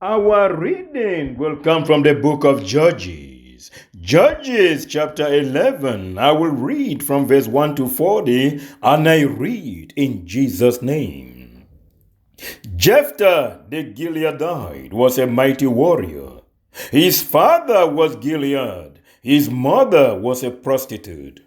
Our reading will come from the book of Judges. Judges chapter 11. I will read from verse 1 to 40, and I read in Jesus' name. Jephthah the Gileadite was a mighty warrior. His father was Gilead. His mother was a prostitute.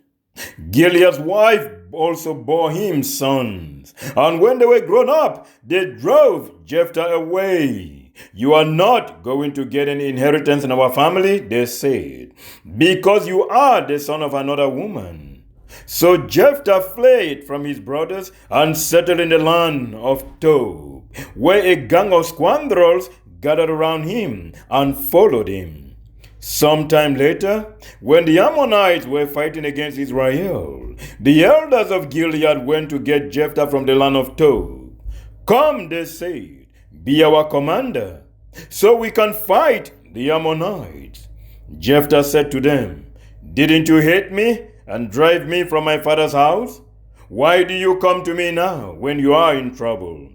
Gilead's wife also bore him sons, and when they were grown up, they drove Jephthah away. You are not going to get any inheritance in our family, they said, because you are the son of another woman. So Jephthah fled from his brothers and settled in the land of Tob, where a gang of scoundrels gathered around him and followed him. Sometime later, when the Ammonites were fighting against Israel, the elders of Gilead went to get Jephthah from the land of Tob. Come, they said, be our commander, so we can fight the Ammonites. Jephthah said to them, didn't you hate me and drive me from my father's house? Why do you come to me now when you are in trouble?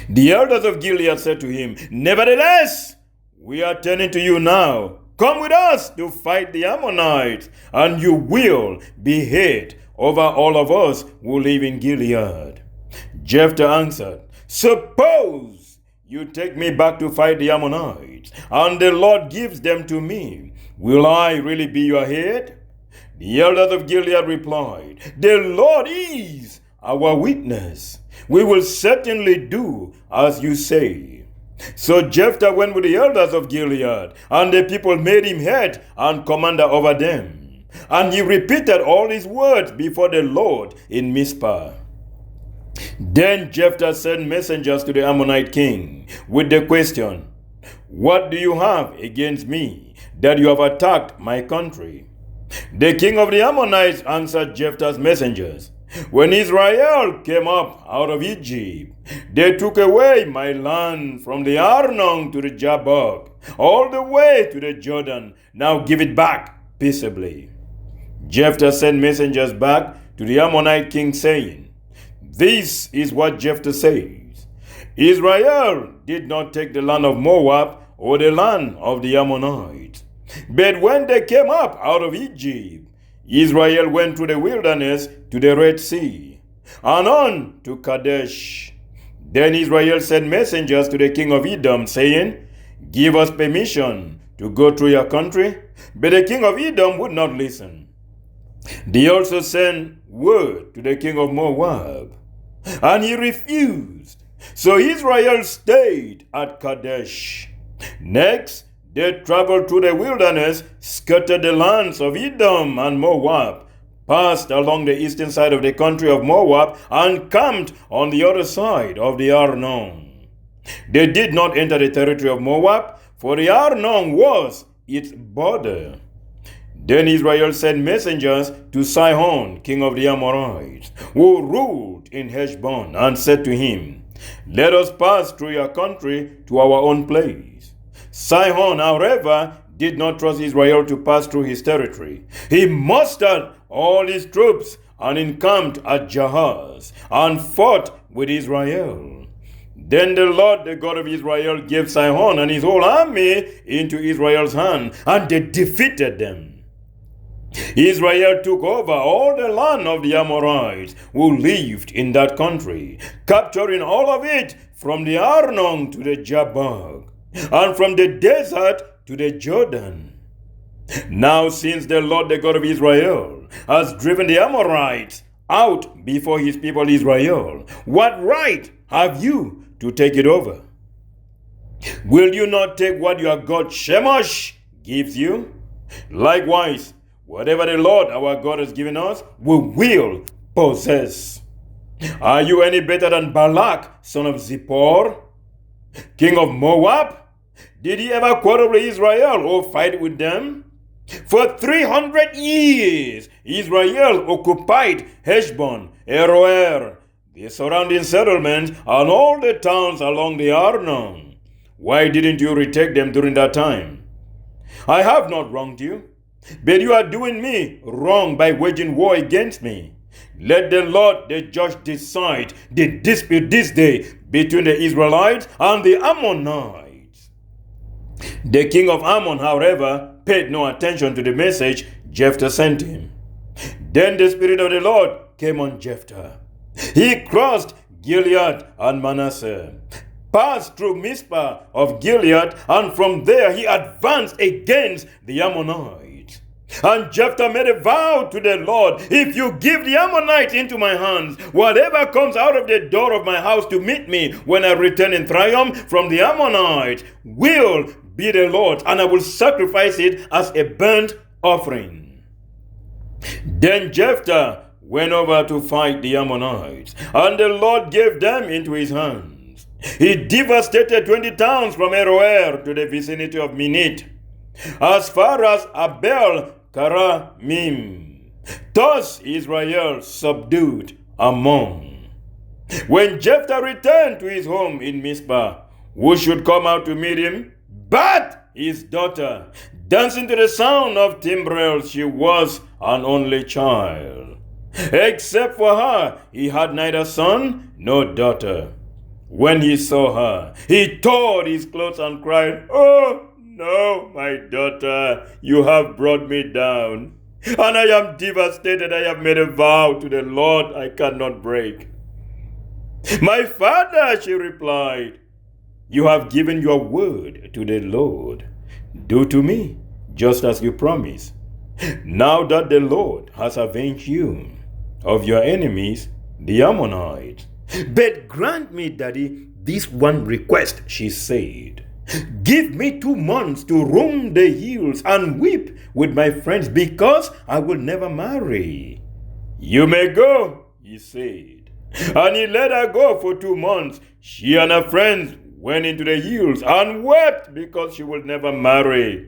The elders of Gilead said to him, nevertheless, we are turning to you now. Come with us to fight the Ammonites, and you will be head over all of us who live in Gilead. Jephthah answered, suppose you take me back to fight the Ammonites, and the Lord gives them to me. Will I really be your head? The elders of Gilead replied, the Lord is our witness. We will certainly do as you say. So Jephthah went with the elders of Gilead, and the people made him head and commander over them. And he repeated all his words before the Lord in Mizpah. Then Jephthah sent messengers to the Ammonite king with the question, what do you have against me that you have attacked my country? The king of the Ammonites answered Jephthah's messengers, when Israel came up out of Egypt, they took away my land from the Arnon to the Jabbok, all the way to the Jordan. Now give it back peaceably. Jephthah sent messengers back to the Ammonite king saying, this is what Jephthah says. Israel did not take the land of Moab or the land of the Ammonites. But when they came up out of Egypt, Israel went through the wilderness to the Red Sea and on to Kadesh. Then Israel sent messengers to the king of Edom, saying, give us permission to go through your country. But the king of Edom would not listen. They also sent word to the king of Moab, and he refused. So Israel stayed at Kadesh. Next, they traveled through the wilderness, skirted the lands of Edom and Moab, passed along the eastern side of the country of Moab, and camped on the other side of the Arnon. They did not enter the territory of Moab, for the Arnon was its border. Then Israel sent messengers to Sihon, king of the Amorites, who ruled in Heshbon, and said to him, let us pass through your country to our own place. Sihon, however, did not trust Israel to pass through his territory. He mustered all his troops and encamped at Jahaz and fought with Israel. Then the Lord, the God of Israel, gave Sihon and his whole army into Israel's hand, and they defeated them. Israel took over all the land of the Amorites who lived in that country, capturing all of it from the Arnon to the Jabbok, and from the desert to the Jordan. Now, since the Lord, the God of Israel, has driven the Amorites out before his people Israel, what right have you to take it over? Will you not take what your God Shemosh gives you? Likewise, whatever the Lord our God has given us, we will possess. Are you any better than Balak, son of Zippor, king of Moab? Did he ever quarrel with Israel or fight with them? For 300 years, Israel occupied Heshbon, Aroer, the surrounding settlements, and all the towns along the Arnon. Why didn't you retake them during that time? I have not wronged you, but you are doing me wrong by waging war against me. Let the Lord, the judge, decide the dispute this day between the Israelites and the Ammonites. The king of Ammon, however, paid no attention to the message Jephthah sent him. Then the Spirit of the Lord came on Jephthah. He crossed Gilead and Manasseh, passed through Mizpah of Gilead, and from there he advanced against the Ammonites. And Jephthah made a vow to the Lord, if you give the Ammonites into my hands, whatever comes out of the door of my house to meet me when I return in triumph from the Ammonites will be the Lord, and I will sacrifice it as a burnt offering. Then Jephthah went over to fight the Ammonites, and the Lord gave them into his hands. He devastated 20 towns from Aroer to the vicinity of Minit, as far as Abel Karamim. Thus Israel subdued Ammon. When Jephthah returned to his home in Mizpah, who should come out to meet him but his daughter, dancing to the sound of timbrels? She was an only child. Except for her, he had neither son nor daughter. When he saw her, he tore his clothes and cried, "Oh, no, my daughter, you have brought me down, and I am devastated. I have made a vow to the Lord I cannot break." "My father," she replied, "you have given your word to the Lord. Do to me just as you promised. Now that the Lord has avenged you of your enemies, the Ammonites. But grant me, Daddy, this one request," she said. "Give me 2 months to roam the hills and weep with my friends, because I will never marry." "You may go," he said. And he let her go for 2 months. She and her friends went into the hills and wept because she would never marry.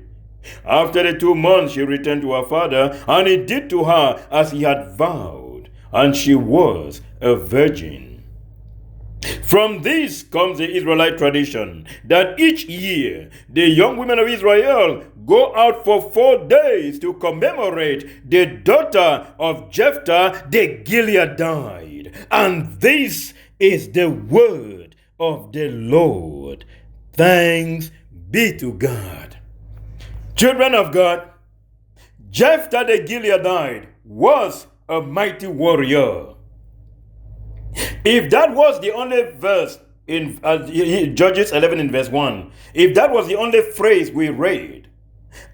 After the 2 months, she returned to her father, and he did to her as he had vowed, and she was a virgin. From this comes the Israelite tradition that each year the young women of Israel go out for 4 days to commemorate the daughter of Jephthah the Gileadite. And this is the word of the Lord. Thanks be to God. Children of God, Jephthah the Gileadite was a mighty warrior. If that was the only verse in Judges 11 in verse 1, if that was the only phrase we read,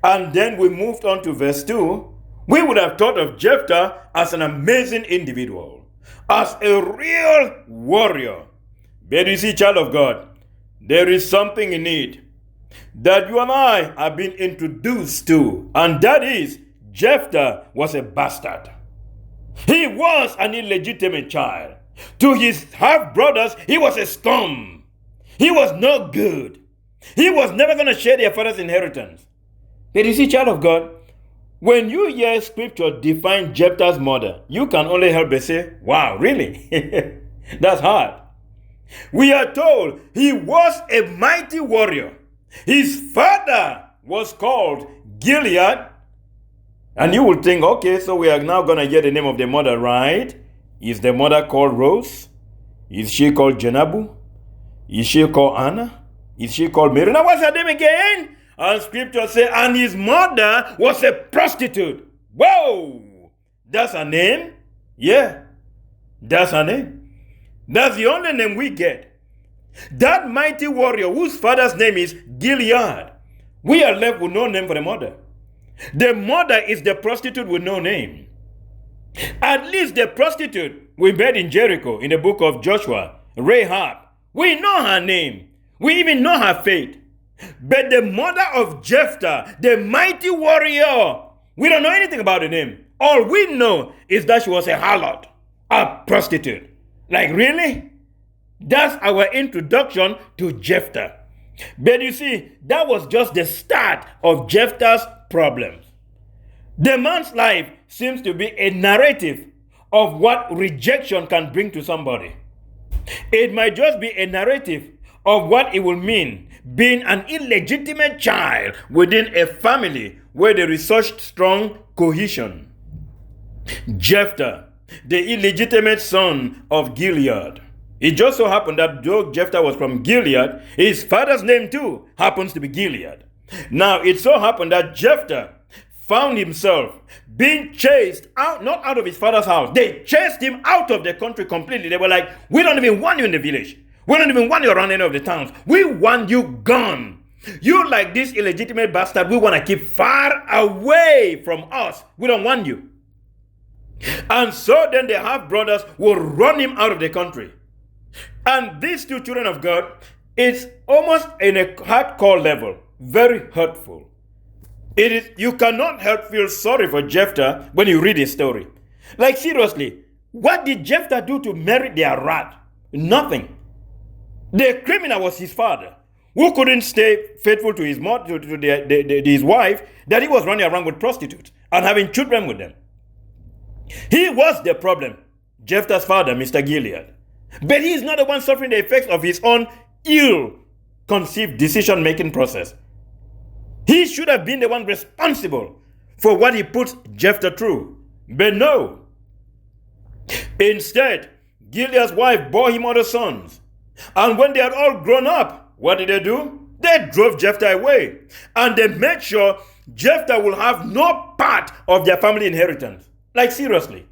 and then we moved on to verse 2, we would have thought of Jephthah as an amazing individual, as a real warrior. But you see, child of God, there is something in it that you and I have been introduced to, and that is Jephthah was a bastard. He was an illegitimate child. To his half-brothers, he was a scum. He was no good. He was never going to share their father's inheritance. But you see, child of God, when you hear scripture define Jephthah's mother, you can only help but say, wow, really? That's hard. We are told he was a mighty warrior. His father was called Gilead. And you will think, okay, so we are now going to hear the name of the mother, right? Is the mother called Rose? Is she called Jenabu? Is she called Anna? Is she called Mary? Now what's her name again? And scripture says, and his mother was a prostitute. Whoa! That's her name? Yeah, that's her name. That's the only name we get. That mighty warrior whose father's name is Gilead. We are left with no name for the mother. The mother is the prostitute with no name. At least the prostitute we met in Jericho in the book of Joshua, Rahab, we know her name. We even know her fate. But the mother of Jephthah, the mighty warrior, we don't know anything about the name. All we know is that she was a harlot, a prostitute. Like, really? That's our introduction to Jephthah. But you see, that was just the start of Jephthah's problems. The man's life seems to be a narrative of what rejection can bring to somebody. It might just be a narrative of what it will mean being an illegitimate child within a family where there is such strong cohesion. Jephthah, the illegitimate son of Gilead. It just so happened that though Jephthah was from Gilead, his father's name too happens to be Gilead. Now, it so happened that Jephthah found himself being chased out, not out of his father's house. They chased him out of the country completely. They were like, we don't even want you in the village. We don't even want you around any of the towns. We want you gone. You, like this illegitimate bastard, we want to keep far away from us. We don't want you. And so then the half brothers will run him out of the country. And these two children of God, it's almost in a hardcore level, very hurtful. It is, you cannot help feel sorry for Jephthah when you read his story. Like, seriously, what did Jephthah do to merit their wrath? Nothing. The criminal was his father, who couldn't stay faithful to his mother, to his wife, that he was running around with prostitutes and having children with them. He was the problem, Jephthah's father, Mr. Gilead. But he is not the one suffering the effects of his own ill-conceived decision-making process. He should have been the one responsible for what he puts Jephthah through. But no. Instead, Gilead's wife bore him other sons. And when they had all grown up, what did they do? They drove Jephthah away. And they made sure Jephthah will have no part of their family inheritance. Like, seriously.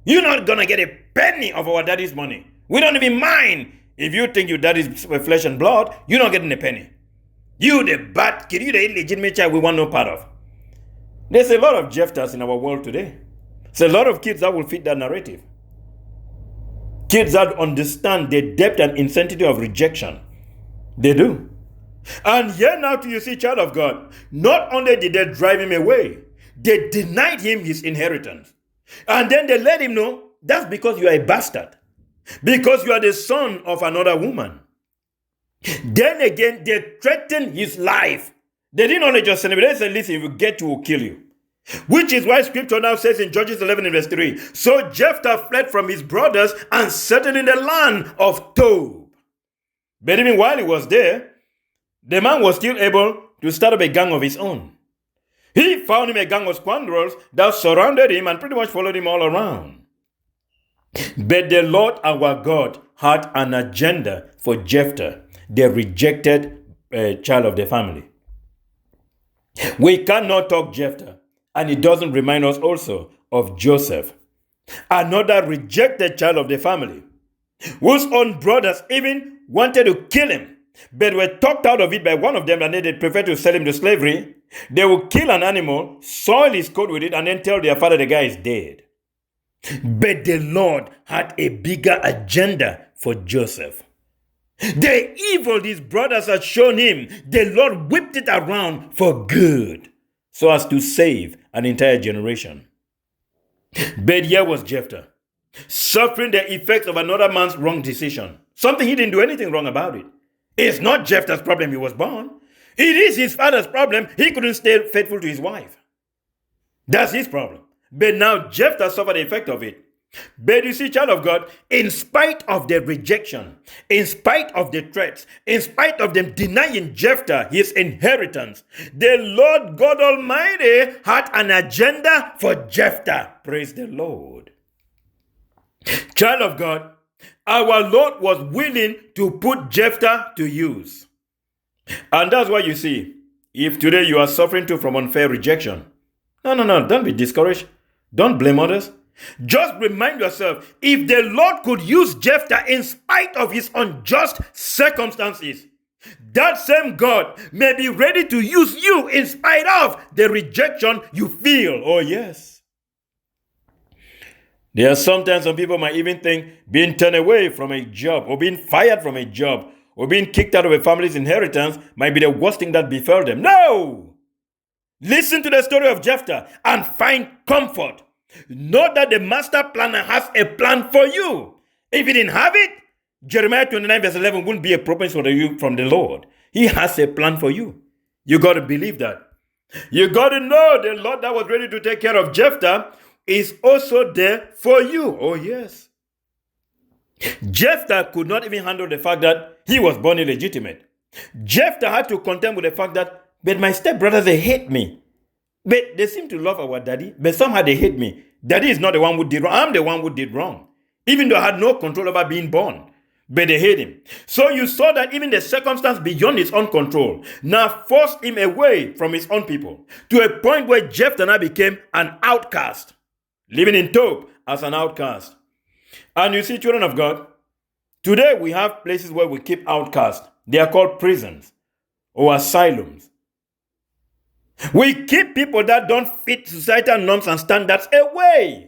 You're not going to get a penny of our daddy's money. We don't even mind. If you think your daddy's flesh and blood, you're not getting a penny. You the bad kid, you the illegitimate child we want no part of. There's a lot of Jephthahs in our world today. There's a lot of kids that will fit that narrative. Kids that understand the depth and intensity of rejection. They do. And here now you see, child of God, not only did they drive him away, they denied him his inheritance. And then they let him know, that's because you are a bastard. Because you are the son of another woman. Then again, they threatened his life. They didn't only just celebrate, they said, listen, if you get to, we'll kill you. Which is why scripture now says in Judges 11 and verse 3, so Jephthah fled from his brothers and settled in the land of Tob. But even while he was there, the man was still able to start up a gang of his own. He found him a gang of scoundrels that surrounded him and pretty much followed him all around. But the Lord our God had an agenda for Jephthah, the rejected child of the family. We cannot talk Jephthah, and it doesn't remind us also of Joseph, another rejected child of the family, whose own brothers even wanted to kill him, but were talked out of it by one of them, and they preferred to sell him to slavery. They would kill an animal, soil his coat with it, and then tell their father the guy is dead. But the Lord had a bigger agenda for Joseph. The evil these brothers had shown him, the Lord whipped it around for good, so as to save an entire generation. But here was Jephthah, suffering the effects of another man's wrong decision. Something he didn't do anything wrong about it. It's not Jephthah's problem he was born. It is his father's problem. He couldn't stay faithful to his wife. That's his problem. But now Jephthah suffered the effect of it. But you see, child of God, in spite of the rejection, in spite of the threats, in spite of them denying Jephthah his inheritance, the Lord God Almighty had an agenda for Jephthah. Praise the Lord. Child of God, our Lord was willing to put Jephthah to use. And that's why you see, if today you are suffering too from unfair rejection, no, don't be discouraged. Don't blame others. Just remind yourself, if the Lord could use Jephthah in spite of his unjust circumstances, that same God may be ready to use you in spite of the rejection you feel. Oh yes. There are sometimes some people might even think being turned away from a job or being fired from a job or being kicked out of a family's inheritance might be the worst thing that befell them. No! Listen to the story of Jephthah and find comfort. Know that the master planner has a plan for you. If he didn't have it, Jeremiah 29 verse 11 wouldn't be a promise for you from the Lord. He has a plan for you. You got to believe that. You got to know the Lord that was ready to take care of Jephthah is also there for you. Oh yes. Jephthah could not even handle the fact that he was born illegitimate. Jephthah had to contend with the fact that, but my stepbrothers, they hate me. But they seem to love our daddy, but somehow they hate me. Daddy is not the one who did wrong. I'm the one who did wrong. Even though I had no control over being born. but they hate him. So you saw that even the circumstance beyond his own control now forced him away from his own people to a point where Jephthah now became an outcast, living in Tob as an outcast. And you see, children of God, today we have places where we keep outcasts. They are called prisons or asylums. We keep people that don't fit societal norms and standards away.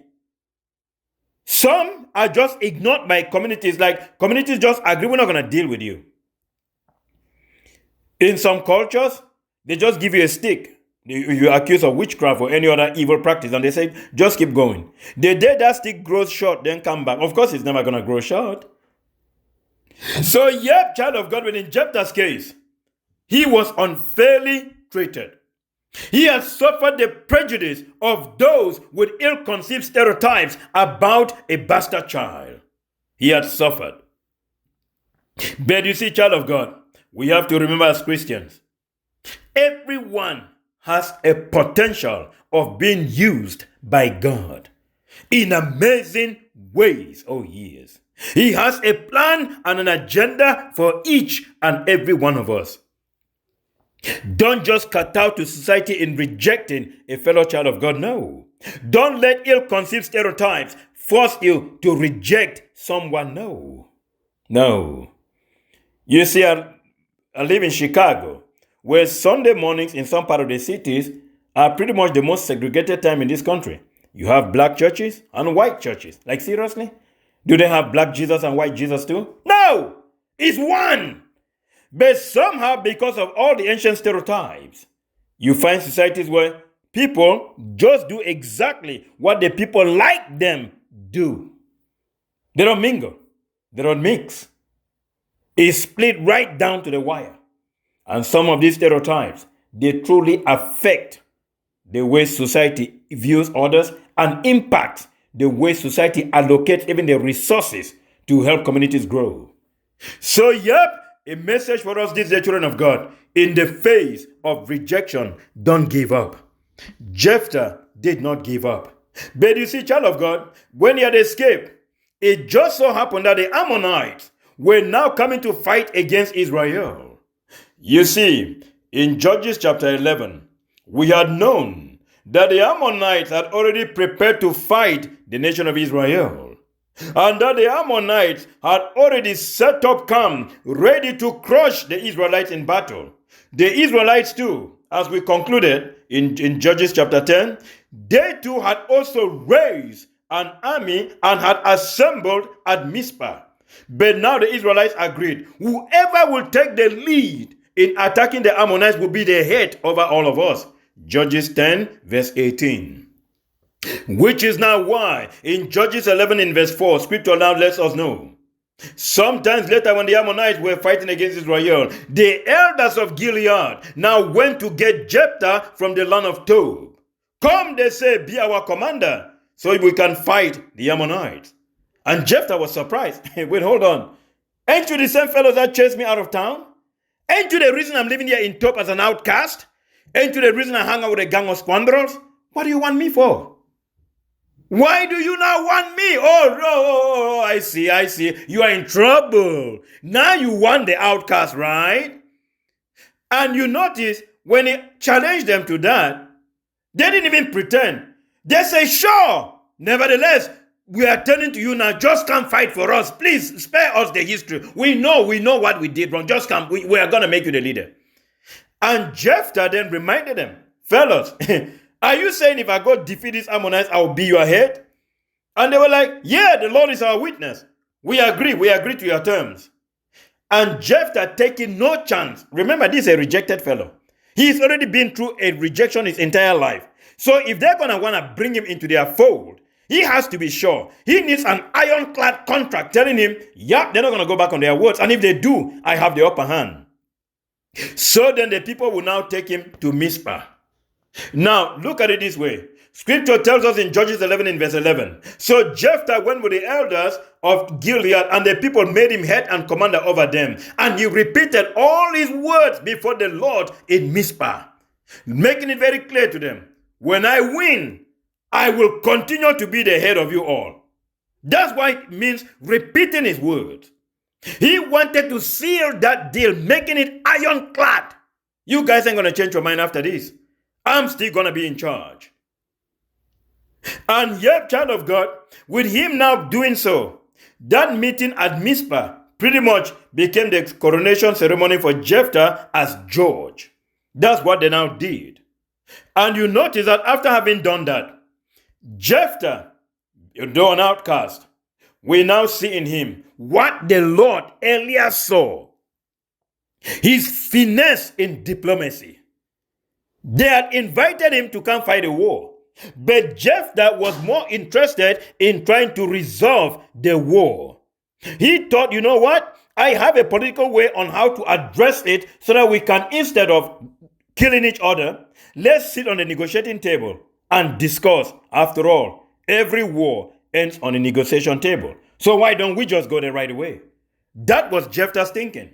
Some are just ignored by communities, like communities just agree, we're not going to deal with you. In some cultures, they just give you a stick. You're accused of witchcraft or any other evil practice, and they say, just keep going. The day that stick grows short, then come back. Of course, it's never going to grow short. So, yep, child of God, in Jephthah's case, he was unfairly treated. He had suffered the prejudice of those with ill-conceived stereotypes about a bastard child. He had suffered. But you see, child of God, we have to remember as Christians, everyone has a potential of being used by God in amazing ways. Oh, yes. He has a plan and an agenda for each and every one of us. Don't just cut out to society in rejecting a fellow child of God. No. Don't let ill-conceived stereotypes force you to reject someone. No. No. You see, I live in Chicago, where Sunday mornings in some part of the cities are pretty much the most segregated time in this country. You have black churches and white churches. Like, seriously? Do they have black Jesus and white Jesus too? No! It's one! But somehow, because of all the ancient stereotypes, you find societies where people just do exactly what the people like them do. They don't mingle. They don't mix. It's split right down to the wire. And some of these stereotypes, they truly affect the way society views others and impact the way society allocates even the resources to help communities grow. So, yep, a message for us, this is the children of God. In the face of rejection, don't give up. Jephthah did not give up. But you see, child of God, when he had escaped, it just so happened that the Ammonites were now coming to fight against Israel. You see, in Judges chapter 11, we had known that the Ammonites had already prepared to fight the nation of Israel. And that the Ammonites had already set up camp, ready to crush the Israelites in battle. The Israelites too, as we concluded in Judges chapter 10, they too had also raised an army and had assembled at Mizpah. But now the Israelites agreed, whoever will take the lead in attacking the Ammonites will be the head over all of us. Judges 10 verse 18. Which is now why in Judges 11 in verse 4, scripture now lets us know. Sometimes later when the Ammonites were fighting against Israel, the elders of Gilead now went to get Jephthah from the land of Tob. Come, they say, be our commander so we can fight the Ammonites. And Jephthah was surprised. Wait, hold on. Ain't you the same fellows that chased me out of town? Ain't you the reason I'm living here in Tob as an outcast? Ain't you the reason I hang out with a gang of scoundrels? What do you want me for? Why do you not want me? Oh, I see. You are in trouble. Now you want the outcast, right? And you notice when he challenged them to that, they didn't even pretend. They say, sure. Nevertheless, we are turning to you now. Just come fight for us. Please spare us the history. We know what we did wrong. Just come. We are going to make you the leader. And Jephthah then reminded them, fellas, are you saying if I go defeat these Ammonites, I will be your head? And they were like, yeah, the Lord is our witness. We agree to your terms. And Jephthah taking no chance. Remember, this is a rejected fellow. He's already been through a rejection his entire life. So if they're going to want to bring him into their fold, he has to be sure. He needs an ironclad contract telling him, yeah, they're not going to go back on their words. And if they do, I have the upper hand. So then the people will now take him to Mizpah. Now, look at it this way. Scripture tells us in Judges 11 in verse 11. So Jephthah went with the elders of Gilead, and the people made him head and commander over them. And he repeated all his words before the Lord in Mizpah, making it very clear to them, when I win, I will continue to be the head of you all. That's why it means repeating his words. He wanted to seal that deal, making it ironclad. You guys ain't going to change your mind after this. I'm still going to be in charge. And yet, child of God, with him now doing so, that meeting at Mizpah pretty much became the coronation ceremony for Jephthah as Judge. That's what they now did. And you notice that after having done that, Jephthah, though an outcast, we now see in him what the Lord earlier saw. His finesse in diplomacy. They had invited him to come fight a war. But Jephthah was more interested in trying to resolve the war. He thought, you know what? I have a political way on how to address it so that we can, instead of killing each other, let's sit on the negotiating table and discuss. After all, every war ends on a negotiation table. So why don't we just go there right away? That was Jephthah's thinking.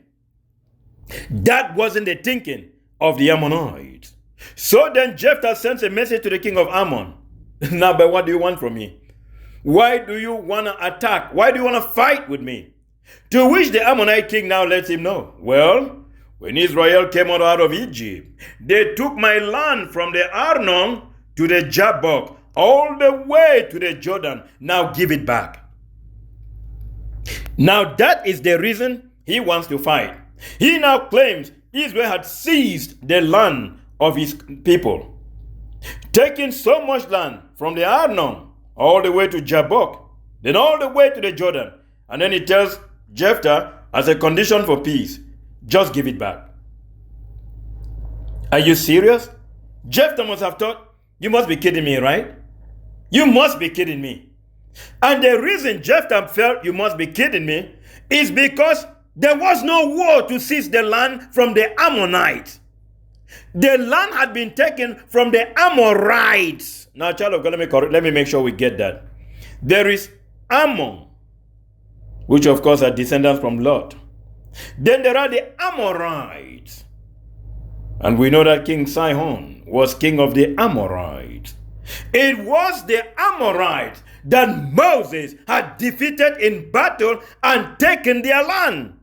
That wasn't the thinking of the Ammonites. So then Jephthah sends a message to the king of Ammon. Now, but what do you want from me? Why do you want to attack? Why do you want to fight with me? To which the Ammonite king now lets him know, well, when Israel came out of Egypt, they took my land from the Arnon to the Jabbok, all the way to the Jordan. Now give it back. Now that is the reason he wants to fight. He now claims Israel had seized the land of his people, taking so much land from the Arnon all the way to Jabbok, then all the way to the Jordan. And then he tells Jephthah, as a condition for peace, just give it back. Are you serious? Jephthah must have thought, you must be kidding me, right? You must be kidding me. And the reason Jephthah felt you must be kidding me is because there was no war to seize the land from the Ammonites. The land had been taken from the Amorites. Now, child of God, let me make sure we get that. There is Ammon, which of course are descendants from Lot. Then there are the Amorites. And we know that King Sihon was king of the Amorites. It was the Amorites that Moses had defeated in battle and taken their land.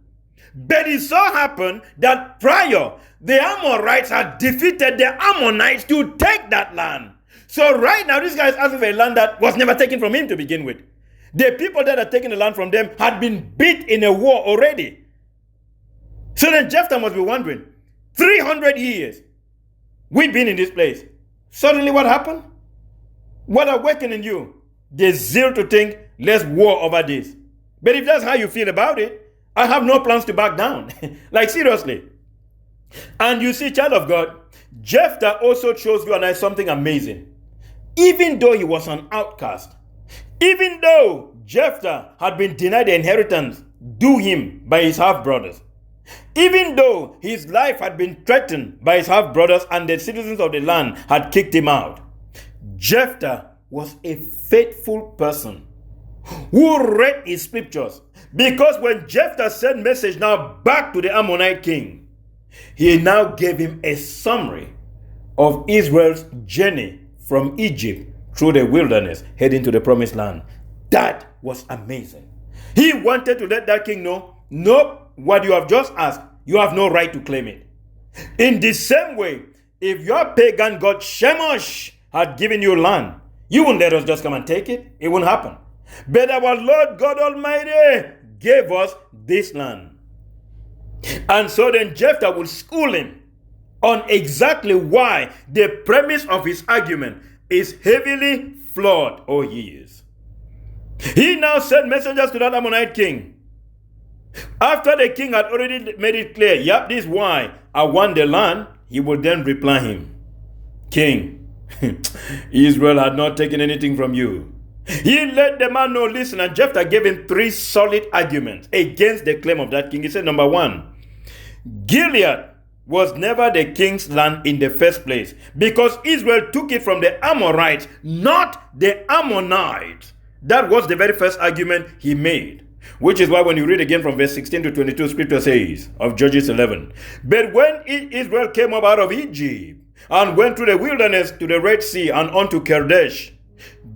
But it so happened that prior, the Amorites had defeated the Ammonites to take that land. So right now, this guy is asking for a land that was never taken from him to begin with. The people that had taken the land from them had been beat in a war already. So then Jephthah must be wondering, 300 years we've been in this place. Suddenly what happened? What awakened in you? The zeal to think, let's war over this. But if that's how you feel about it, I have no plans to back down. Like seriously. And you see, child of God, Jephthah also shows you and I something amazing. Even though he was an outcast, even though Jephthah had been denied the inheritance due him by his half-brothers, even though his life had been threatened by his half-brothers and the citizens of the land had kicked him out, Jephthah was a faithful person who read his scriptures. Because when Jephthah sent message now back to the Ammonite king, he now gave him a summary of Israel's journey from Egypt through the wilderness heading to the promised land. That was amazing. He wanted to let that king know, nope, what you have just asked, you have no right to claim it. In the same way, if your pagan god Shemosh had given you land, you wouldn't let us just come and take it. It wouldn't happen. But our Lord God Almighty gave us this land. And so then Jephthah will school him on exactly why the premise of his argument is heavily flawed. Oh, yes. He now sent messengers to that Ammonite king. After the king had already made it clear, yep, this is why I want the land, he would then reply him, King, Israel had not taken anything from you. He let the man know, listen, and Jephthah gave him 3 solid arguments against the claim of that king. He said, number 1, Gilead was never the king's land in the first place because Israel took it from the Amorites, not the Ammonites. That was the very first argument he made. Which is why when you read again from verse 16 to 22, scripture says of Judges 11, but when Israel came up out of Egypt and went through the wilderness to the Red Sea and on to Kadesh,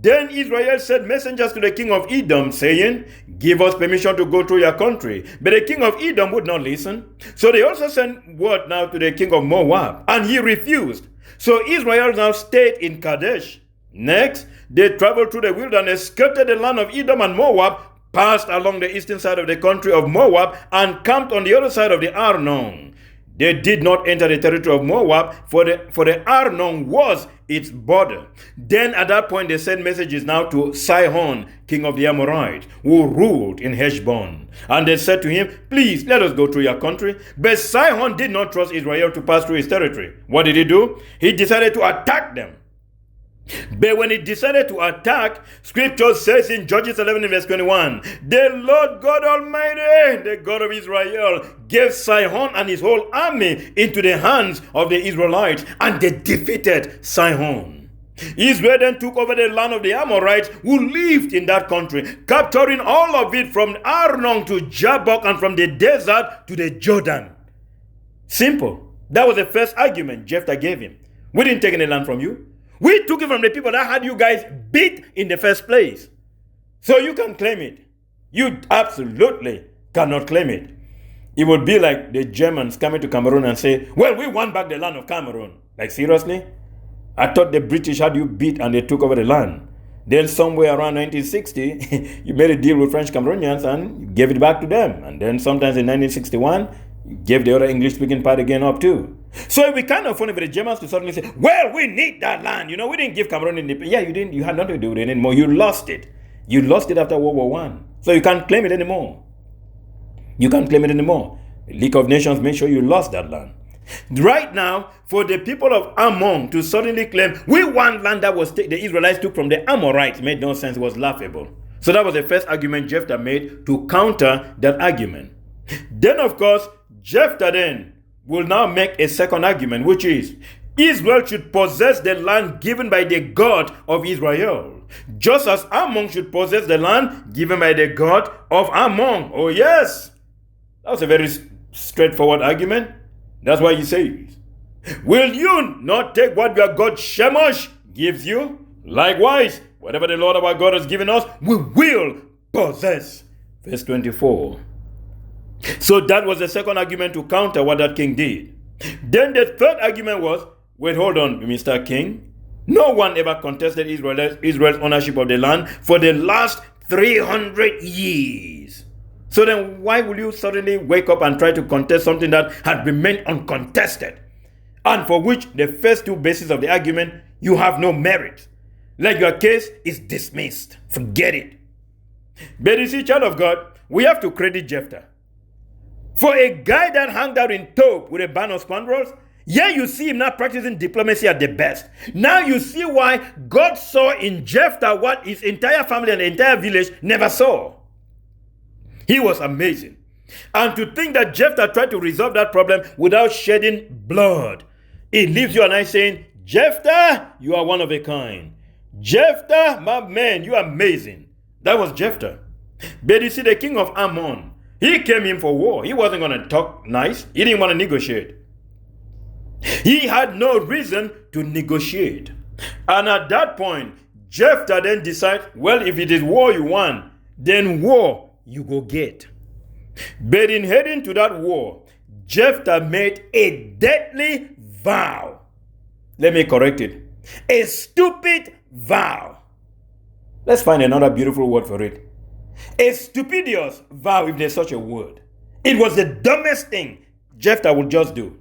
Then Israel sent messengers to the king of Edom, saying, give us permission to go through your country. But the king of Edom would not listen. So they also sent word now to the king of Moab, and he refused. So Israel now stayed in Kadesh. Next, they traveled through the wilderness, skirted the land of Edom and Moab, passed along the eastern side of the country of Moab, and camped on the other side of the Arnon. They did not enter the territory of Moab, for the Arnon was its border. Then at that point they sent messages now to Sihon, king of the Amorites, who ruled in Heshbon. And they said to him, please let us go through your country. But Sihon did not trust Israel to pass through his territory. What did he do? He decided to attack them. But when he decided to attack, scripture says in Judges 11 verse 21, the Lord God Almighty, the God of Israel, gave Sihon and his whole army into the hands of the Israelites, and they defeated Sihon. Israel then took over the land of the Amorites who lived in that country, capturing all of it from Arnon to Jabbok and from the desert to the Jordan. Simple. That was the first argument Jephthah gave him. We didn't take any land from you. We took it from the people that had you guys beat in the first place. So you can claim it. You absolutely cannot claim it. It would be like the Germans coming to Cameroon and say, well, we won back the land of Cameroon. Like, seriously? I thought the British had you beat and they took over the land. Then somewhere around 1960, you made a deal with French Cameroonians and you gave it back to them. And then sometimes in 1961, you gave the other English-speaking part again up too. So it would be kind of funny for the Germans to suddenly say, well, we need that land. You know, we didn't give Cameroon independence. Yeah, you didn't. You had nothing to do with it anymore. You lost it. You lost it after World War I. So you can't claim it anymore. You can't claim it anymore. The League of Nations made sure you lost that land. Right now, for the people of Ammon to suddenly claim, we want land that was the Israelites took from the Amorites, made no sense. It was laughable. So that was the first argument Jephthah made to counter that argument. Then, of course, Jephthah then will now make a second argument, which is Israel should possess the land given by the God of Israel, just as Ammon should possess the land given by the God of Ammon. Oh yes, that was a very straightforward argument. That's why he says, will you not take what your God Shemosh gives you? Likewise, whatever the Lord our God has given us, we will possess. Verse 24. So that was the second argument to counter what that king did. Then the third argument was, wait, hold on, Mr. King. No one ever contested Israel's ownership of the land for the last 300 years. So then why will you suddenly wake up and try to contest something that had remained uncontested, and for which the first two bases of the argument, you have no merit? Like your case is dismissed. Forget it. But you see, child of God, we have to credit Jephthah. For a guy that hung out in Tob with a band of scoundrels, yeah, you see him now practicing diplomacy at the best. Now you see why God saw in Jephthah what his entire family and the entire village never saw. He was amazing. And to think that Jephthah tried to resolve that problem without shedding blood, it leaves you and I saying, Jephthah, you are one of a kind. Jephthah, my man, you are amazing. That was Jephthah. But you see, the king of Ammon, he came in for war. He wasn't going to talk nice. He didn't want to negotiate. He had no reason to negotiate. And at that point, Jephthah then decides, well, if it is war you want, then war you go get. But in heading to that war, Jephthah made a deadly vow. Let me correct it. A stupid vow. Let's find another beautiful word for it. A stupidious vow, if there's such a word. It was the dumbest thing Jephthah would just do.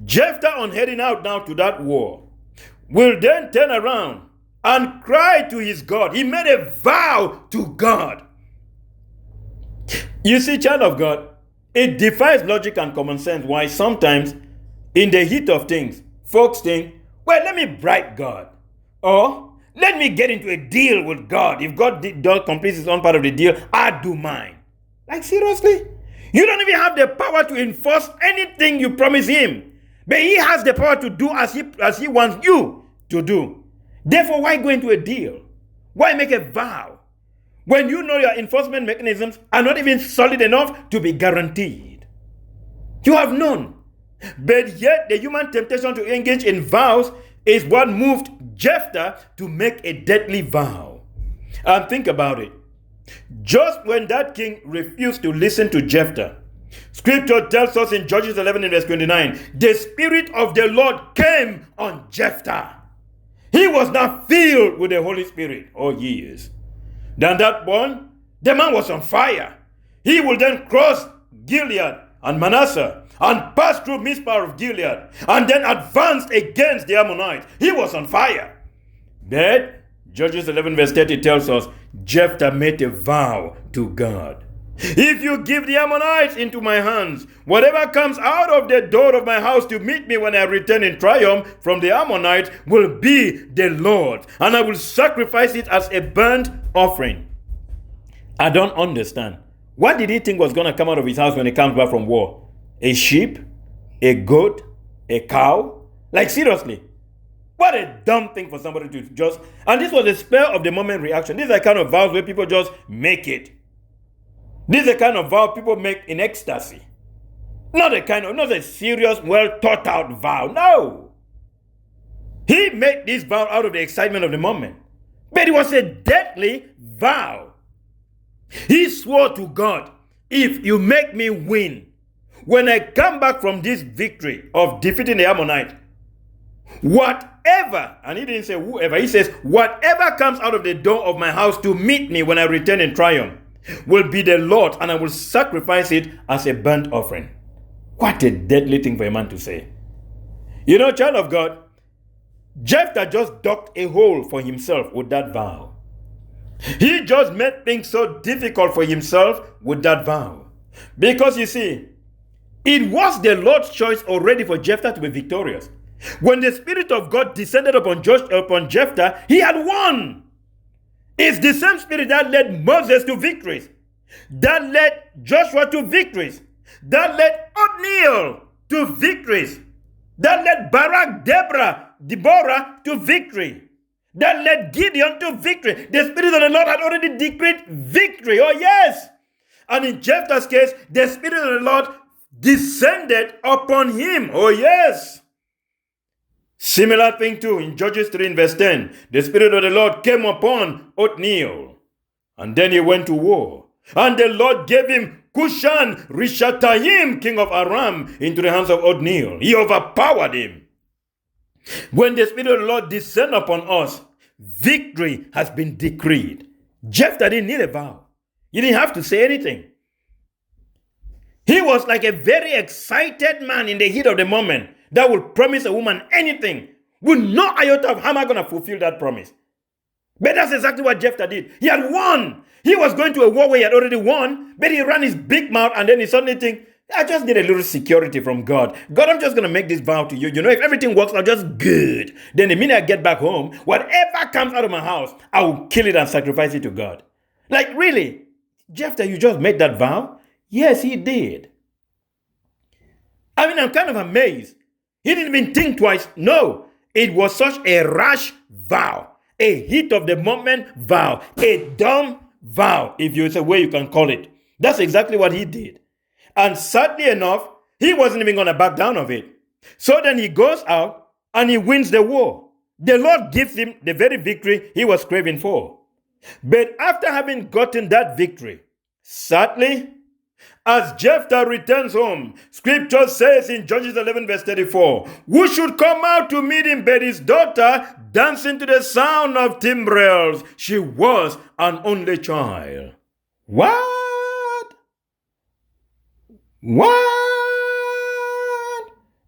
Jephthah, on heading out now to that war, will then turn around and cry to his God. He made a vow to God. You see, child of God, it defies logic and common sense why sometimes in the heat of things, folks think, well, let me bribe God. Or let me get into a deal with God. If God completes his own part of the deal, I'll do mine. Like, seriously? You don't even have the power to enforce anything you promise him. But he has the power to do as he wants you to do. Therefore, why go into a deal? Why make a vow when you know your enforcement mechanisms are not even solid enough to be guaranteed? You have known. But yet the human temptation to engage in vows is what moved Jephthah to make a deadly vow. And think about it. Just when that king refused to listen to Jephthah, Scripture tells us in Judges 11 and verse 29, the Spirit of the Lord came on Jephthah. He was not filled with the Holy Spirit. Oh, yes. Then that one, the man was on fire. He will then cross Gilead and Manasseh and pass through Mizpah of Gilead and then advance against the Ammonites. He was on fire. But Judges 11 verse 30 tells us Jephthah made a vow to God. If you give the Ammonites into my hands, whatever comes out of the door of my house to meet me when I return in triumph from the Ammonites will be the Lord, and I will sacrifice it as a burnt offering. I don't understand. What did he think was going to come out of his house when he comes back from war? A sheep? A goat? A cow? Like seriously. What a dumb thing for somebody to just... And this was a spur of the moment reaction. These are kind of vows where people just make it. This is the kind of vow people make in ecstasy. Not a serious, well thought out vow. No. He made this vow out of the excitement of the moment. But it was a deadly vow. He swore to God, if you make me win, when I come back from this victory of defeating the Ammonite, whatever, and he didn't say whoever, he says, whatever comes out of the door of my house to meet me when I return in triumph will be the Lord, and I will sacrifice it as a burnt offering. What a deadly thing for a man to say. You know, child of God, Jephthah just dug a hole for himself with that vow. He just made things so difficult for himself with that vow. Because you see, it was the Lord's choice already for Jephthah to be victorious. When the Spirit of God descended upon Jephthah, he had won. It's the same Spirit that led Moses to victories, that led Joshua to victories, that led Othniel to victories, that led Deborah to victory, that led Gideon to victory. The Spirit of the Lord had already decreed victory. Oh, yes. And in Jephthah's case, the Spirit of the Lord descended upon him. Oh, yes. Similar thing too in Judges 3 verse 10. The Spirit of the Lord came upon Othniel, and then he went to war. And the Lord gave him Cushan Rishathaim, king of Aram, into the hands of Othniel. He overpowered him. When the Spirit of the Lord descends upon us, victory has been decreed. Jephthah didn't need a vow. He didn't have to say anything. He was like a very excited man in the heat of the moment that will promise a woman anything with no iota of how am I going to fulfill that promise. But that's exactly what Jephthah did. He had won. He was going to a war where he had already won, but he ran his big mouth and then he suddenly think, I just need a little security from God. God, I'm just going to make this vow to you. You know, if everything works out just good, then the minute I get back home, whatever comes out of my house, I will kill it and sacrifice it to God. Like, really? Jephthah, you just made that vow? Yes, he did. I mean, I'm kind of amazed. He didn't even think twice. No, it was such a rash vow, a heat of the moment vow, a dumb vow, if it's a way you can call it. That's exactly what he did. And sadly enough, he wasn't even going to back down of it. So then he goes out and he wins the war. The Lord gives him the very victory he was craving for. But after having gotten that victory, sadly, as Jephthah returns home, Scripture says in Judges 11 verse 34, who should come out to meet him but his daughter dancing to the sound of timbrels? She was an only child. What?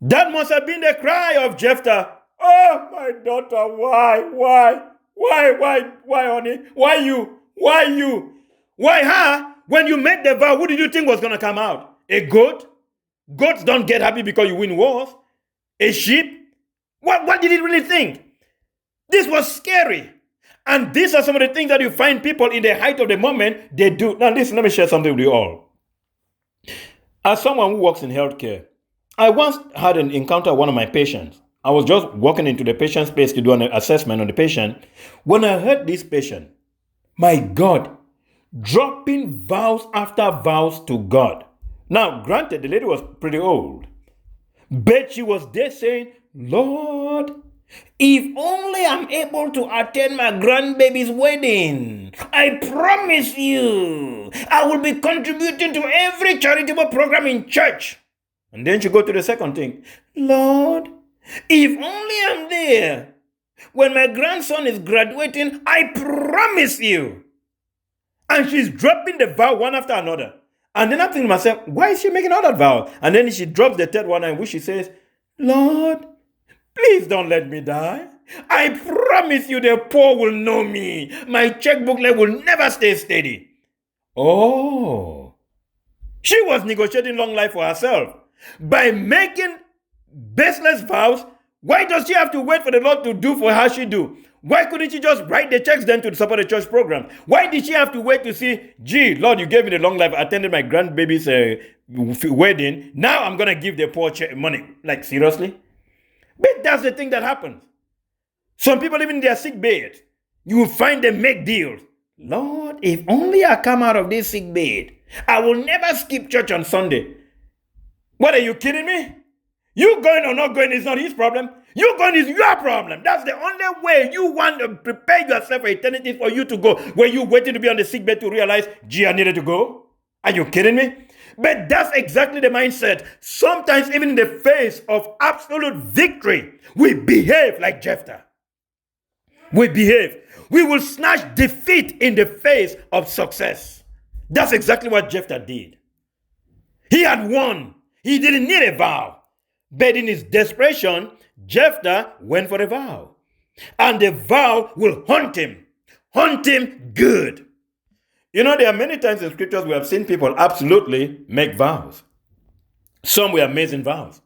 That must have been the cry of Jephthah. Oh, my daughter, why, honey? Why you? Why her? When you made the vow, who did you think was going to come out? A goat? Goats don't get happy because you win wars. A sheep? What did he really think? This was scary. And these are some of the things that you find people in the height of the moment, they do. Now listen, let me share something with you all. As someone who works in healthcare, I once had an encounter with one of my patients. I was just walking into the patient space to do an assessment on the patient. When I heard this patient, my God, dropping vows after vows to God. Now, granted, the lady was pretty old, but she was there saying, Lord, If only I'm able to attend my grandbaby's wedding, I promise you, I will be contributing to every charitable program in church. And then she go to the second thing. Lord, if only I'm there when my grandson is graduating, I promise you. And she's dropping the vow one after another. And then I'm thinking to myself, why is she making all that vow? And then she drops the third one in which she says, Lord, please don't let me die. I promise you the poor will know me. My checkbook will never stay steady. Oh. She was negotiating long life for herself. By making baseless vows, why does she have to wait for the Lord to do for her she do? Why couldn't she just write the checks then to support the church program? Why did she have to wait to see, gee, Lord, you gave me the long life, I attended my grandbaby's wedding. Now I'm going to give the poor money. Like, seriously? But that's the thing that happens. Some people, even in their sick bed, you will find them make deals. Lord, if only I come out of this sick bed, I will never skip church on Sunday. What, are you kidding me? You going or not going is not his problem. You going is your problem. That's the only way you want to prepare yourself for eternity for you to go. Were you waiting to be on the sick bed to realize, gee, I needed to go? Are you kidding me? But that's exactly the mindset. Sometimes even in the face of absolute victory, we behave like Jephthah. We behave. We will snatch defeat in the face of success. That's exactly what Jephthah did. He had won. He didn't need a vow. But in his desperation, Jephthah went for a vow. And the vow will haunt him. Haunt him good. You know, there are many times in scriptures we have seen people absolutely make vows. Some were amazing vows.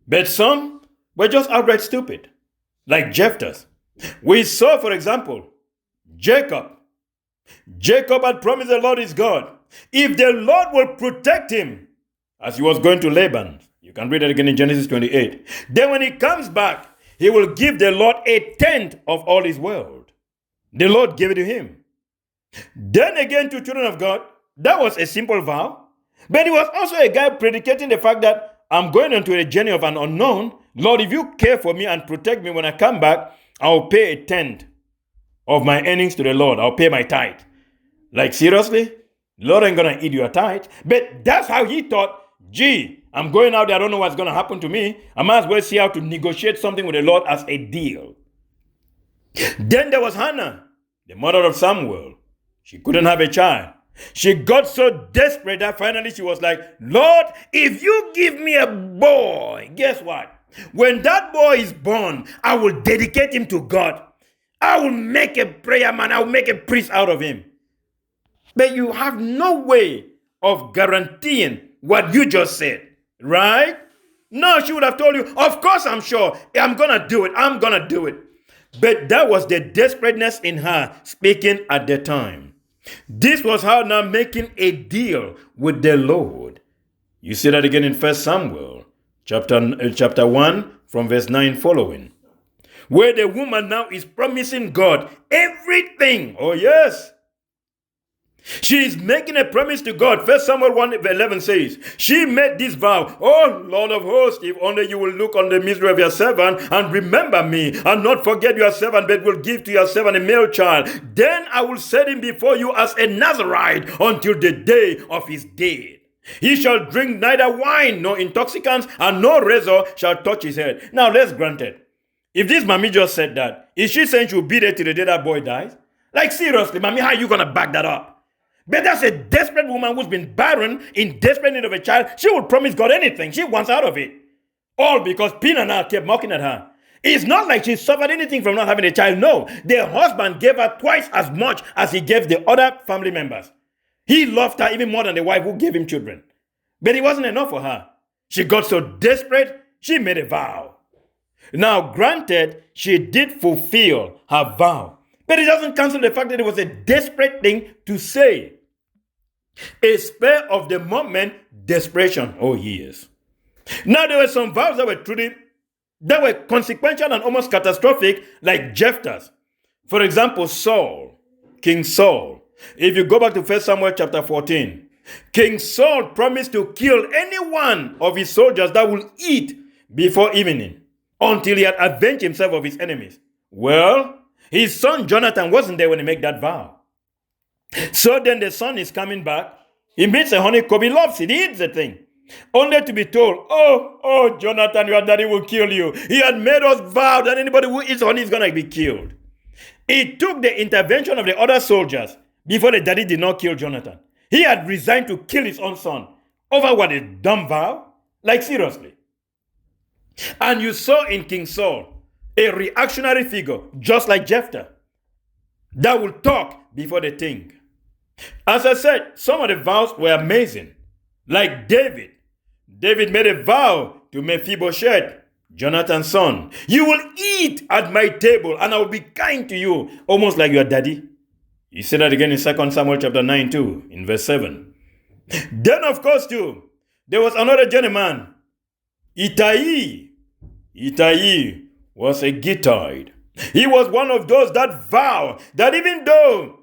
But some were just outright stupid. Like Jephthah's. We saw, for example, Jacob. Jacob had promised the Lord his God. If the Lord will protect him, as he was going to Laban. You can read it again in Genesis 28. Then when he comes back, he will give the Lord a tenth of all his wealth. The Lord gave it to him. Then again to children of God, that was a simple vow. But he was also a guy predicating the fact that I'm going on to a journey of an unknown. Lord, if you care for me and protect me when I come back, I'll pay a tenth of my earnings to the Lord. I'll pay my tithe. Like, seriously? Lord ain't going to eat your tithe. But that's how he thought, gee, I'm going out there, I don't know what's going to happen to me. I might as well see how to negotiate something with the Lord as a deal. Then there was Hannah, the mother of Samuel. She couldn't have a child. She got so desperate that finally she was like, Lord, if you give me a boy, guess what? When that boy is born, I will dedicate him to God. I will make a prayer man. I will make a priest out of him. But you have no way of guaranteeing what you just said, right? No, she would have told you, of course I'm sure. I'm going to do it. I'm going to do it. But that was the desperateness in her speaking at the time. This was her now making a deal with the Lord. You see that again in 1 Samuel chapter 1 from verse 9 following. Where the woman now is promising God everything. Oh yes. She is making a promise to God. 1 Samuel 1:11 says, she made this vow, oh Lord of hosts, if only you will look on the misery of your servant and remember me and not forget your servant, but will give to your servant a male child. Then I will set him before you as a Nazarite until the day of his death. He shall drink neither wine nor intoxicants, and no razor shall touch his head. Now let's grant it. If this mommy just said that, is she saying she'll be there till the day that boy dies? Like seriously, mommy, how are you going to back that up? But that's a desperate woman who's been barren, in desperate need of a child. She will promise God anything she wants out of it. All because Peninnah kept mocking at her. It's not like she suffered anything from not having a child. No, the husband gave her twice as much as he gave the other family members. He loved her even more than the wife who gave him children. But it wasn't enough for her. She got so desperate, she made a vow. Now, granted, she did fulfill her vow. But it doesn't cancel the fact that it was a desperate thing to say. A spur of the moment desperation. Oh, yes. Now, there were some vows that were consequential and almost catastrophic, like Jephthah's. For example, Saul, King Saul. If you go back to 1 Samuel chapter 14, King Saul promised to kill any one of his soldiers that will eat before evening. until he had avenged himself of his enemies. Well, his son Jonathan wasn't there when he made that vow. So then the son is coming back. He meets a honeycomb. He loves it. He eats the thing. Only to be told, oh, Jonathan, your daddy will kill you. He had made us vow that anybody who eats honey is going to be killed. It took the intervention of the other soldiers before the daddy did not kill Jonathan. He had resigned to kill his own son over what, a dumb vow? Like, seriously. And you saw in King Saul a reactionary figure, just like Jephthah, that will talk before the king. As I said, some of the vows were amazing. Like David. David made a vow to Mephibosheth, Jonathan's son. You will eat at my table and I will be kind to you, almost like your daddy. You see that again in 2 Samuel chapter 9 too, in verse 7. Then of course too, there was another gentleman, Ittai. Ittai was a Gittite. He was one of those that vow that even though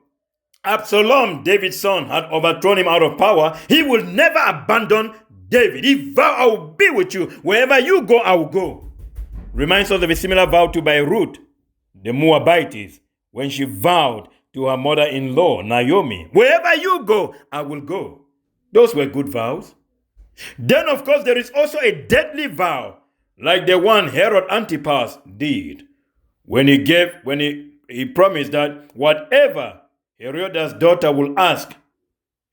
Absalom, David's son, had overthrown him out of power, he will never abandon David. He vowed, I will be with you. Wherever you go, I will go. Reminds us of a similar vow to by Ruth, the Moabitess, when she vowed to her mother-in-law, Naomi, wherever you go, I will go. Those were good vows. Then, of course, there is also a deadly vow, like the one Herod Antipas did, when he promised that whatever Herodias' daughter will ask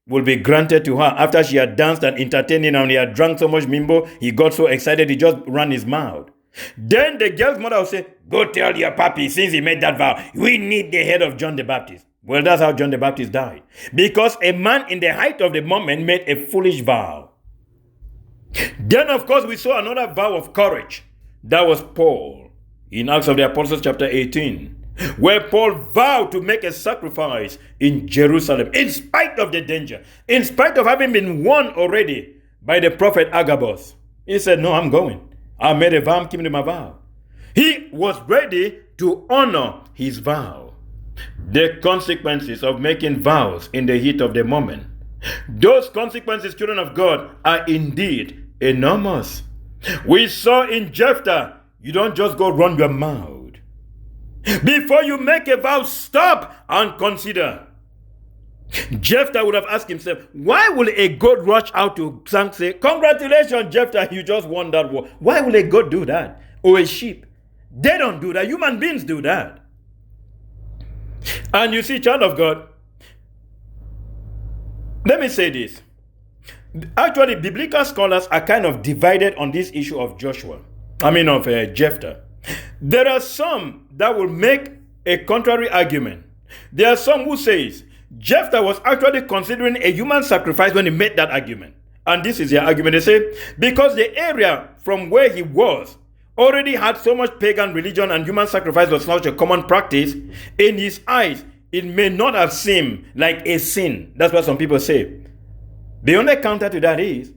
will be granted to her. After she had danced and entertained him and he had drunk so much mimbo, he got so excited he just ran his mouth. Then the girl's mother will say, go tell your papi, since he made that vow, we need the head of John the Baptist. Well, that's how John the Baptist died. Because a man in the height of the moment made a foolish vow. Then, of course, we saw another vow of courage. That was Paul in Acts of the Apostles chapter 18. Where Paul vowed to make a sacrifice in Jerusalem in spite of the danger, in spite of having been warned already by the prophet Agabus. He said, no, I'm going. I made a vow, I'm keeping my vow. He was ready to honor his vow. The consequences of making vows in the heat of the moment. Those consequences, children of God, are indeed enormous. We saw in Jephthah, you don't just go run your mouth. Before you make a vow, stop and consider. Jephthah would have asked himself, why will a goat rush out to say, congratulations, Jephthah, you just won that war. Why will a goat do that? Or a sheep? They don't do that. Human beings do that. And you see, child of God, let me say this. Actually, biblical scholars are kind of divided on this issue of Jephthah. There are some that will make a contrary argument. There are some who says Jephthah was actually considering a human sacrifice when he made that argument. And this is their argument. They say, because the area from where he was already had so much pagan religion and human sacrifice was such a common practice, in his eyes, it may not have seemed like a sin. That's what some people say. The only counter to that is,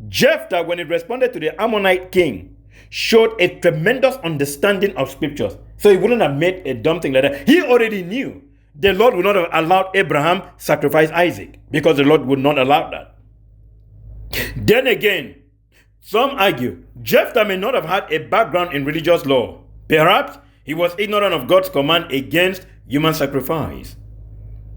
Jephthah, when he responded to the Ammonite king, showed a tremendous understanding of scriptures. So he wouldn't have made a dumb thing like that. He already knew the Lord would not have allowed Abraham sacrifice Isaac, because the Lord would not allow that. Then again, some argue Jephthah may not have had a background in religious law. Perhaps he was ignorant of God's command against human sacrifice.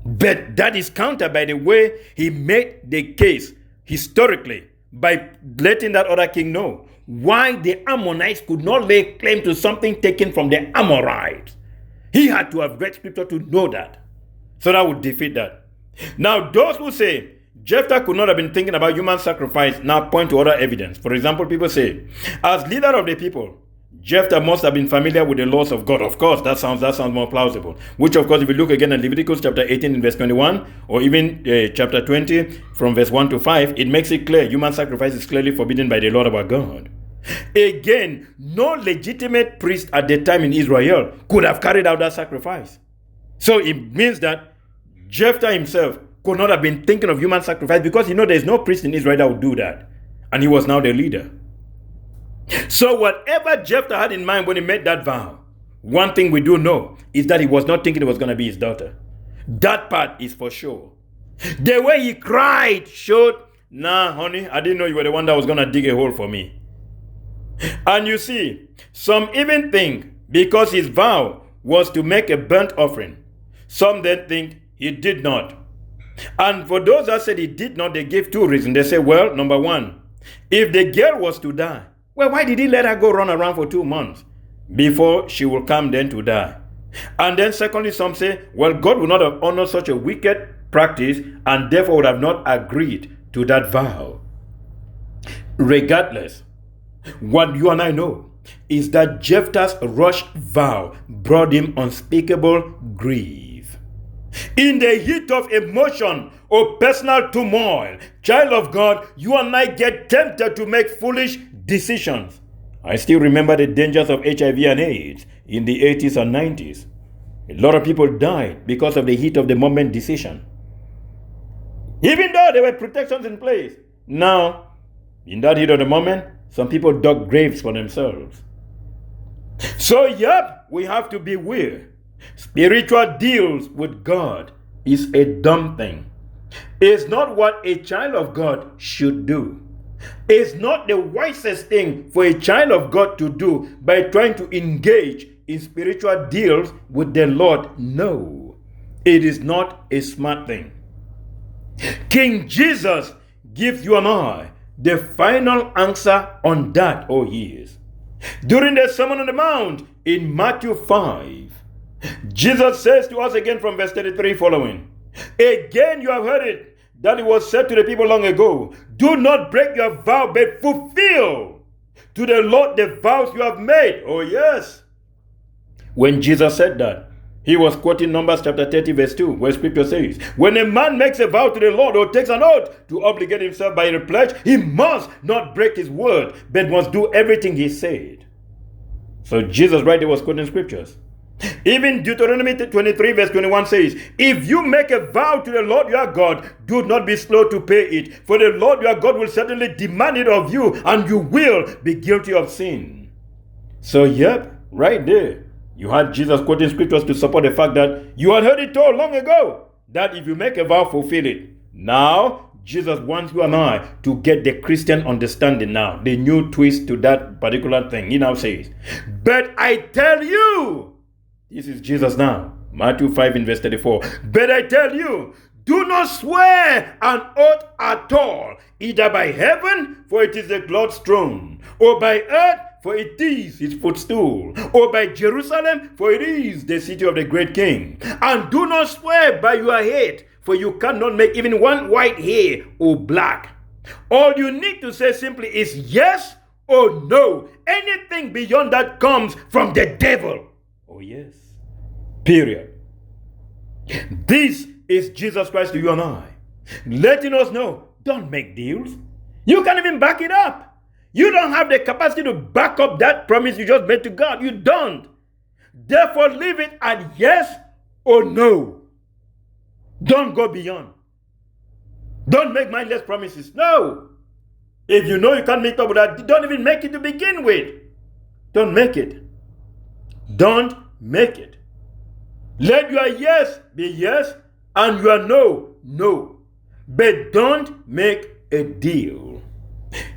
But that is countered by the way he made the case historically by letting that other king know why the Ammonites could not lay claim to something taken from the Amorites. He had to have read scripture to know that. So that would defeat that. Now, those who say Jephthah could not have been thinking about human sacrifice now point to other evidence. For example, people say, as leader of the people, Jephthah must have been familiar with the laws of God. Of course, that sounds more plausible. Which, of course, if you look again at Leviticus chapter 18 in verse 21, or even chapter 20 from verse 1 to 5, it makes it clear human sacrifice is clearly forbidden by the Lord our God. Again, no legitimate priest at the time in Israel could have carried out that sacrifice. So it means that Jephthah himself could not have been thinking of human sacrifice, because there's no priest in Israel that would do that. And he was now the leader. So whatever Jephthah had in mind when he made that vow, one thing we do know is that he was not thinking it was going to be his daughter. That part is for sure. The way he cried showed, nah, honey, I didn't know you were the one that was going to dig a hole for me. And you see, some even think because his vow was to make a burnt offering, some then think he did not. And for those that said he did not, they give two reasons. They say, well, number one, if the girl was to die, well, why did he let her go run around for 2 months before she will come then to die? And then secondly, some say, well, God would not have honored such a wicked practice and therefore would have not agreed to that vow. Regardless, what you and I know is that Jephthah's rash vow brought him unspeakable grief. In the heat of emotion or personal turmoil, child of God, you and I get tempted to make foolish decisions. I still remember the dangers of HIV and AIDS in the 80s and 90s. A lot of people died because of the heat of the moment decision. Even though there were protections in place, now, in that heat of the moment, some people dug graves for themselves. So, yep, we have to beware. Spiritual deals with God is a dumb thing. It's not what a child of God should do. It's not the wisest thing for a child of God to do by trying to engage in spiritual deals with the Lord. No, it is not a smart thing. King Jesus gives you and I the final answer on that, oh yes. During the Sermon on the Mount in Matthew 5, Jesus says to us again from verse 33 following, again you have heard it, that it was said to the people long ago, do not break your vow, but fulfill to the Lord the vows you have made. Oh yes. When Jesus said that, he was quoting Numbers chapter 30 verse 2, where scripture says, when a man makes a vow to the Lord or takes an oath to obligate himself by a pledge, he must not break his word, but must do everything he said. So Jesus right there was quoting scriptures. Even Deuteronomy 23 verse 21 says, if you make a vow to the Lord your God, do not be slow to pay it, for the Lord your God will certainly demand it of you, and you will be guilty of sin. So yep, right there, you had Jesus quoting scriptures to support the fact that you had heard it told long ago that if you make a vow, fulfill it. Now, Jesus wants you and I to get the Christian understanding now, the new twist to that particular thing. He now says, but I tell you, this is Jesus now, Matthew 5 in verse 34, but I tell you, do not swear an oath at all, either by heaven, for it is the Lord's throne, or by earth, for it is his footstool, or by Jerusalem, for it is the city of the great king. And do not swear by your head, for you cannot make even one white hair or black. All you need to say simply is yes or no. Anything beyond that comes from the devil. Oh yes. Period. This is Jesus Christ to you and I, letting us know, don't make deals. You can't even back it up. You don't have the capacity to back up that promise you just made to God. You don't. Therefore, leave it at yes or no. Don't go beyond. Don't make mindless promises. No. If you know you can't meet up with that, don't even make it to begin with. Don't make it. Don't make it. Let your yes be yes and your no, no. But don't make a deal.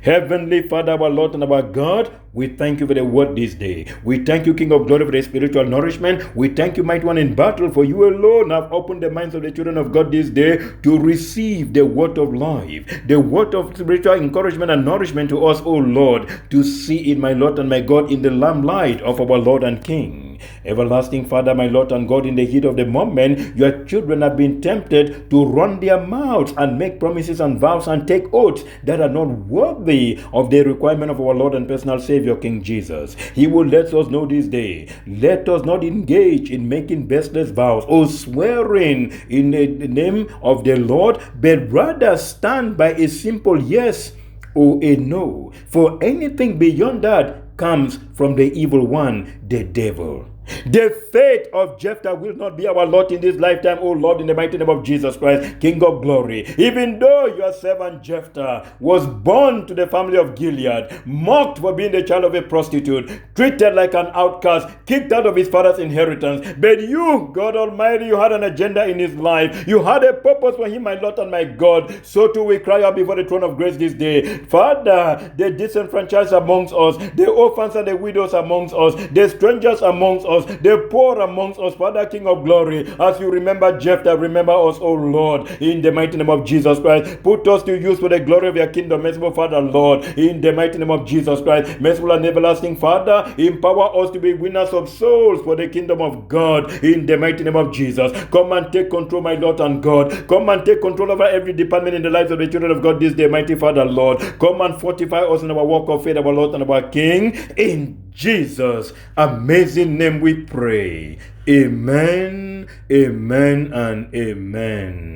Heavenly Father, our Lord and our God, we thank you for the word this day. We thank you, King of Glory, for the spiritual nourishment. We thank you, Mighty One in battle, for you alone have opened the minds of the children of God this day to receive the word of life, the word of spiritual encouragement and nourishment to us, O Lord, to see it, my Lord and my God, in the lamplight of our Lord and King. Everlasting Father, my Lord and God, in the heat of the moment, your children have been tempted to run their mouths and make promises and vows and take oaths that are not worthy of the requirement of our Lord and personal Savior, King Jesus. He will let us know this day. Let us not engage in making baseless vows or swearing in the name of the Lord, but rather stand by a simple yes or a no. For anything beyond that comes from the evil one, the devil. The fate of Jephthah will not be our lot in this lifetime, O Lord, in the mighty name of Jesus Christ, King of glory. Even though your servant Jephthah was born to the family of Gilead, mocked for being the child of a prostitute, treated like an outcast, kicked out of his father's inheritance, but you, God Almighty, you had an agenda in his life. You had a purpose for him, my Lord and my God. So too we cry out before the throne of grace this day. Father, the disenfranchised amongst us, the orphans and the widows amongst us, the strangers amongst us, the poor amongst us, Father, King of glory, as you remember Jephthah, remember us, O Lord, in the mighty name of Jesus Christ. Put us to use for the glory of your kingdom, merciful Father, Lord, in the mighty name of Jesus Christ. Merciful and everlasting Father, empower us to be winners of souls for the kingdom of God, in the mighty name of Jesus. Come and take control, my Lord and God. Come and take control over every department in the lives of the children of God this day, mighty Father, Lord. Come and fortify us in our walk of faith, our Lord and our King. In Jesus' amazing name we pray. Amen, amen, and amen.